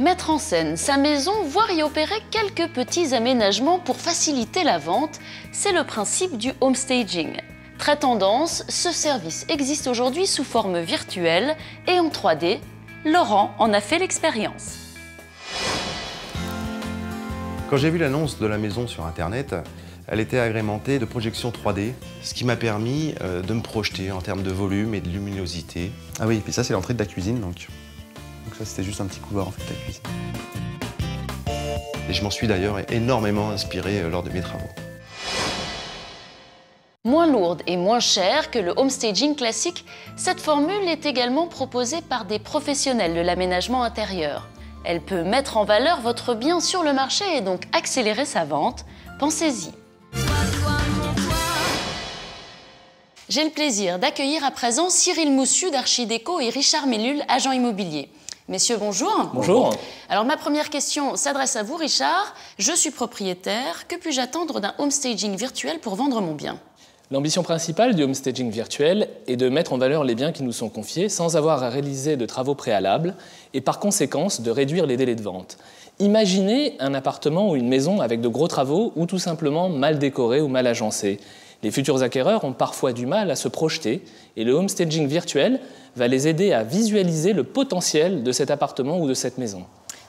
Mettre en scène sa maison, voire y opérer quelques petits aménagements pour faciliter la vente, c'est le principe du homestaging. Très tendance, ce service existe aujourd'hui sous forme virtuelle et en 3D. Laurent en a fait l'expérience. Quand j'ai vu l'annonce de la maison sur Internet, elle était agrémentée de projections 3D, ce qui m'a permis de me projeter en termes de volume et de luminosité. Ah oui, et puis ça c'est l'entrée de la cuisine, donc ça c'était juste un petit couloir en fait, la cuisine. Et je m'en suis d'ailleurs énormément inspiré lors de mes travaux. Moins lourde et moins chère que le homestaging classique, cette formule est également proposée par des professionnels de l'aménagement intérieur. Elle peut mettre en valeur votre bien sur le marché et donc accélérer sa vente. Pensez-y. J'ai le plaisir d'accueillir à présent Cyril Moussu d'Archidéco et Richard Mellul, agent immobilier. Messieurs, bonjour. Bonjour. Alors ma première question s'adresse à vous, Richard. Je suis propriétaire. Que puis-je attendre d'un homestaging virtuel pour vendre mon bien ? L'ambition principale du homestaging virtuel est de mettre en valeur les biens qui nous sont confiés sans avoir à réaliser de travaux préalables et par conséquence de réduire les délais de vente. Imaginez un appartement ou une maison avec de gros travaux ou tout simplement mal décoré ou mal agencé. Les futurs acquéreurs ont parfois du mal à se projeter et le homestaging virtuel va les aider à visualiser le potentiel de cet appartement ou de cette maison.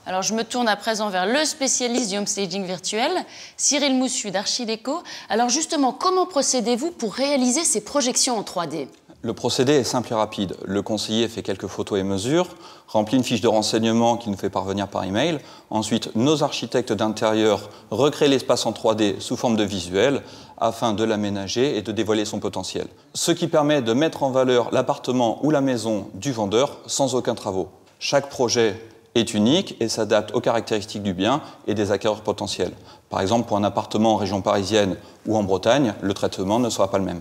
Alors je me tourne à présent vers le spécialiste du homestaging virtuel, Cyril Moussu d'Archidéco. Alors justement, comment procédez-vous pour réaliser ces projections en 3D ? Le procédé est simple et rapide. Le conseiller fait quelques photos et mesures, remplit une fiche de renseignement qu'il nous fait parvenir par email. Ensuite, nos architectes d'intérieur recréent l'espace en 3D sous forme de visuel afin de l'aménager et de dévoiler son potentiel. Ce qui permet de mettre en valeur l'appartement ou la maison du vendeur sans aucun travaux. Chaque projet est unique et s'adapte aux caractéristiques du bien et des acquéreurs potentiels. Par exemple, pour un appartement en région parisienne ou en Bretagne, le traitement ne sera pas le même.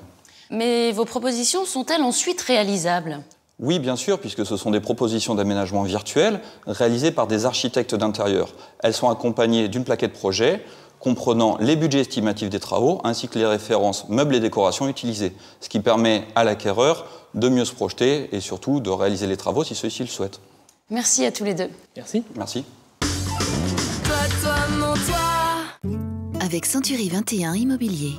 Mais vos propositions sont-elles ensuite réalisables ? Oui, bien sûr, puisque ce sont des propositions d'aménagement virtuel réalisées par des architectes d'intérieur. Elles sont accompagnées d'une plaquette projet comprenant les budgets estimatifs des travaux ainsi que les références meubles et décorations utilisées, ce qui permet à l'acquéreur de mieux se projeter et surtout de réaliser les travaux si celui-ci le souhaite. Merci à tous les deux. Merci. Merci. Avec Century 21 Immobilier.